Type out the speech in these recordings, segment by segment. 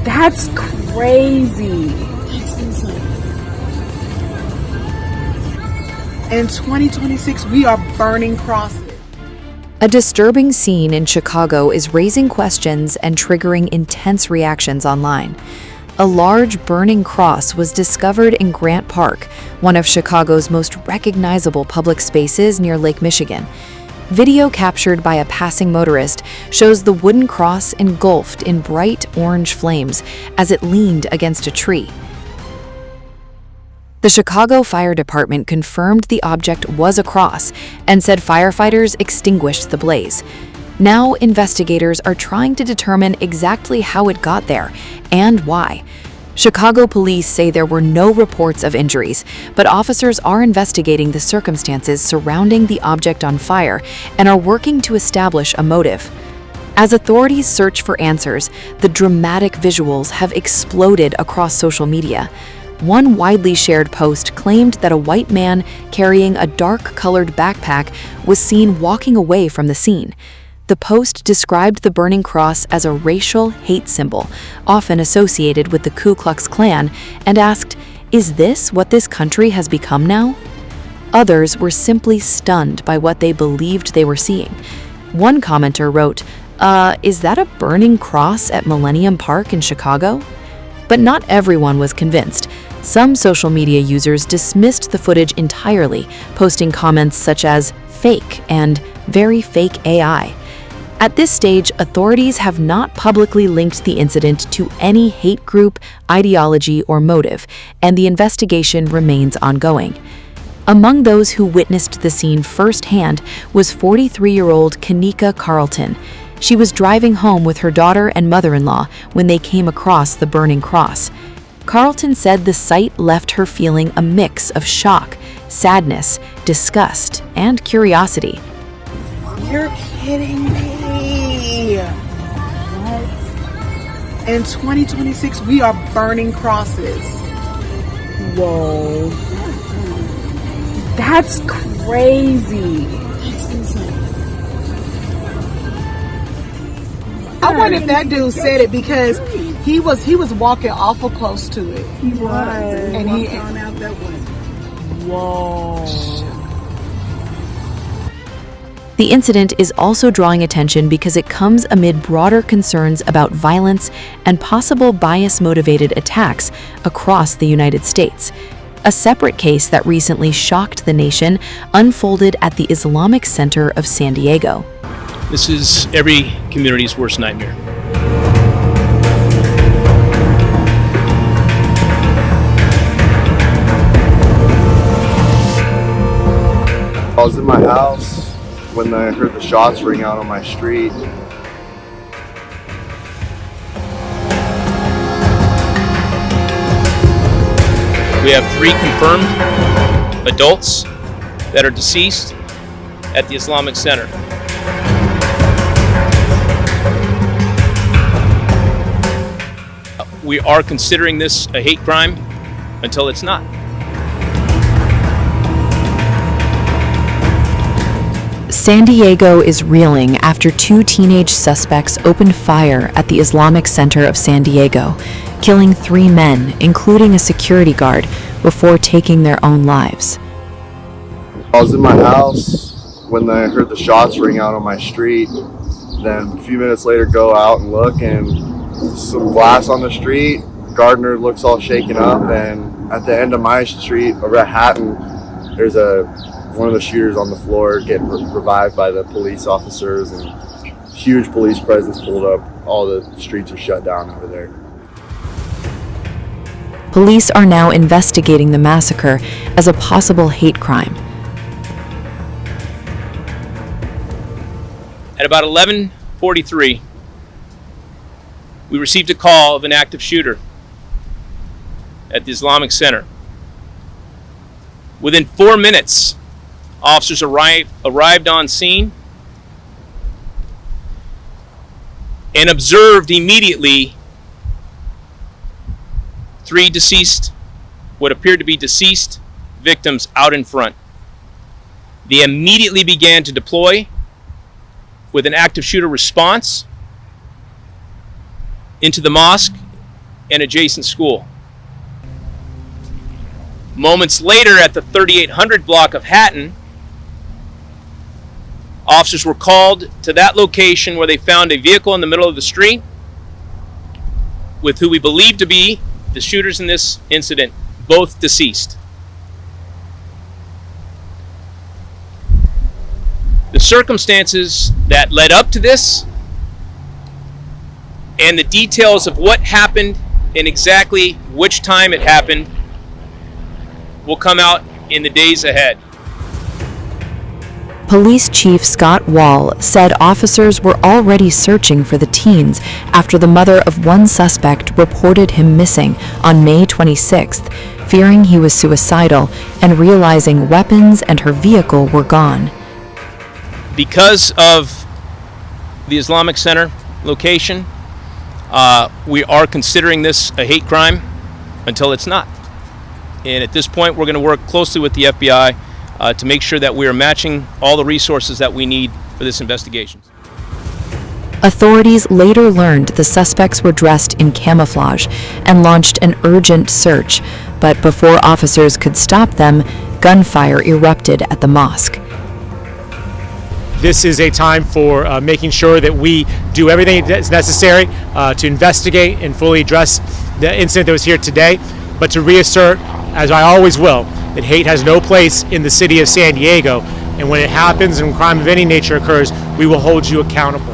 That's crazy. In 2026, we are burning crosses. A disturbing scene in Chicago is raising questions and triggering intense reactions online. A large burning cross was discovered in Grant Park, one of Chicago's most recognizable public spaces near Lake Michigan. Video captured by a passing motorist shows the wooden cross engulfed in bright orange flames as it leaned against a tree. The Chicago Fire Department confirmed the object was a cross and said firefighters extinguished the blaze. Now, investigators are trying to determine exactly how it got there and why. Chicago police say there were no reports of injuries, but officers are investigating the circumstances surrounding the object on fire and are working to establish a motive. As authorities search for answers, the dramatic visuals have exploded across social media. One widely shared post claimed that a white man carrying a dark-colored backpack was seen walking away from the scene. The post described the burning cross as a racial hate symbol, often associated with the Ku Klux Klan, and asked, "Is this what this country has become now?" Others were simply stunned by what they believed they were seeing. One commenter wrote, "Is that a burning cross at Millennium Park in Chicago?" But not everyone was convinced. Some social media users dismissed the footage entirely, posting comments such as "fake" and "very fake AI." At this stage, authorities have not publicly linked the incident to any hate group, ideology, or motive, and the investigation remains ongoing. Among those who witnessed the scene firsthand was 43-year-old Kanika Carlton. She was driving home with her daughter and mother-in-law when they came across the burning cross. Carlton said the sight left her feeling a mix of shock, sadness, disgust, and curiosity. You're kidding me. What? In 2026, we are burning crosses. Whoa. That's crazy. I wonder if that dude said it because he was walking awful close to it. He was. And he found out that way. Whoa. The incident is also drawing attention because it comes amid broader concerns about violence and possible bias-motivated attacks across the United States. A separate case that recently shocked the nation unfolded at the Islamic Center of San Diego. This is every community's worst nightmare. I was in my house when I heard the shots ring out on my street. We have 3 confirmed adults that are deceased at the Islamic Center. We are considering this a hate crime until it's not. San Diego is reeling after 2 teenage suspects opened fire at the Islamic Center of San Diego, killing 3 men, including a security guard, before taking their own lives. I was in my house when I heard the shots ring out on my street. Then a few minutes later go out and look, and some glass on the street. Gardner looks all shaken up, and at the end of my street over at Hatton, there's one of the shooters on the floor getting revived by the police officers, and huge police presence pulled up. All the streets are shut down over there. Police are now investigating the massacre as a possible hate crime. At about 11:43, we received a call of an active shooter at the Islamic Center. Within 4 minutes, officers arrived on scene and observed immediately 3 what appeared to be deceased victims out in front. They immediately began to deploy with an active shooter response into the mosque and adjacent school. Moments later, at the 3800 block of Hatton, officers were called to that location where they found a vehicle in the middle of the street with who we believe to be the shooters in this incident, both deceased. The circumstances that led up to this and the details of what happened and exactly which time it happened will come out in the days ahead. Police Chief Scott Wall said officers were already searching for the teens after the mother of one suspect reported him missing on May 26th, fearing he was suicidal and realizing weapons and her vehicle were gone. Because of the Islamic Center location, we are considering this a hate crime until it's not. And at this point, we're going to work closely with the FBI to make sure that we are matching all the resources that we need for this investigation. Authorities later learned the suspects were dressed in camouflage and launched an urgent search, but before officers could stop them, gunfire erupted at the mosque. This is a time for making sure that we do everything that's necessary to investigate and fully address the incident that was here today, but to reassert, as I always will, that hate has no place in the city of San Diego, and when it happens and crime of any nature occurs, we will hold you accountable.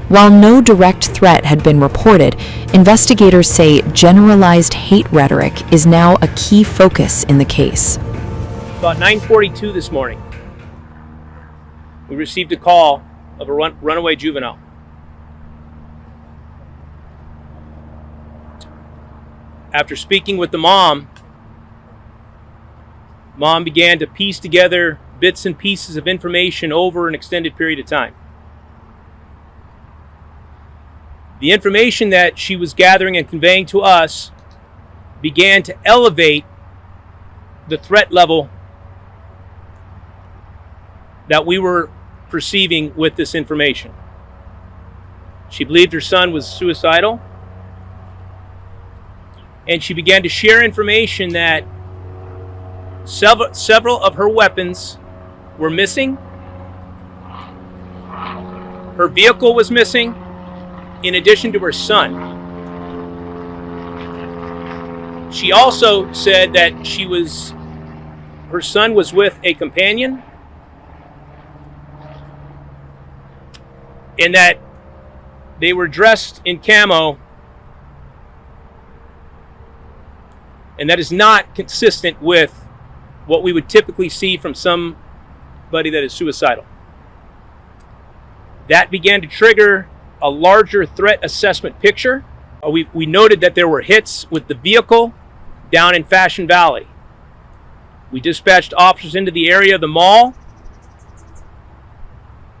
While no direct threat had been reported, investigators say generalized hate rhetoric is now a key focus in the case. About 9:42 this morning, we received a call of a runaway juvenile. After speaking with the mom began to piece together bits and pieces of information over an extended period of time. The information that she was gathering and conveying to us began to elevate the threat level that we were perceiving with this information. She believed her son was suicidal, and she began to share information that several of her weapons were missing. Her vehicle was missing, in addition to her son. She also said that her son was with a companion, and that they were dressed in camo, and that is not consistent with what we would typically see from somebody that is suicidal. That began to trigger a larger threat assessment picture. We noted that there were hits with the vehicle down in Fashion Valley. We dispatched officers into the area of the mall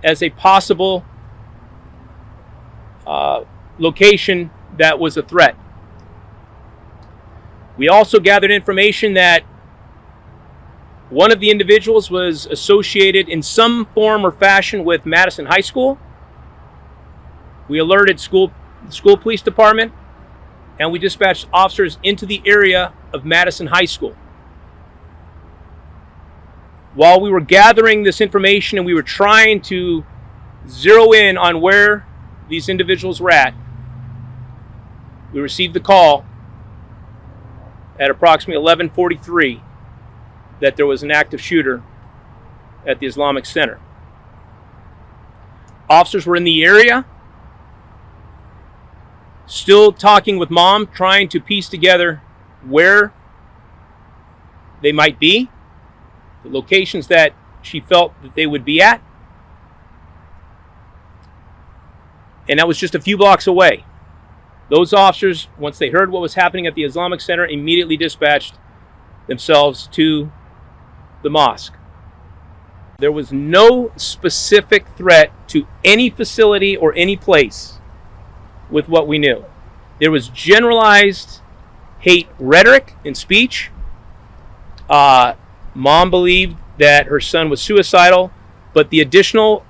as a possible location that was a threat. We also gathered information that one of the individuals was associated in some form or fashion with Madison High School. We alerted school police department, and we dispatched officers into the area of Madison High School. While we were gathering this information and we were trying to zero in on where these individuals were at, we received the call at approximately 11:43 that there was an active shooter at the Islamic Center. Officers were in the area, still talking with mom, trying to piece together where they might be, the locations that she felt that they would be at. And that was just a few blocks away. Those officers, once they heard what was happening at the Islamic Center, immediately dispatched themselves to the mosque. There was no specific threat to any facility or any place with what we knew. There was generalized hate rhetoric and speech. Mom believed that her son was suicidal, but the additional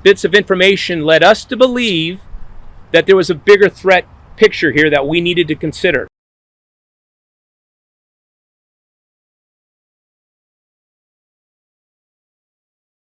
bits of information led us to believe that there was a bigger threat picture here that we needed to consider.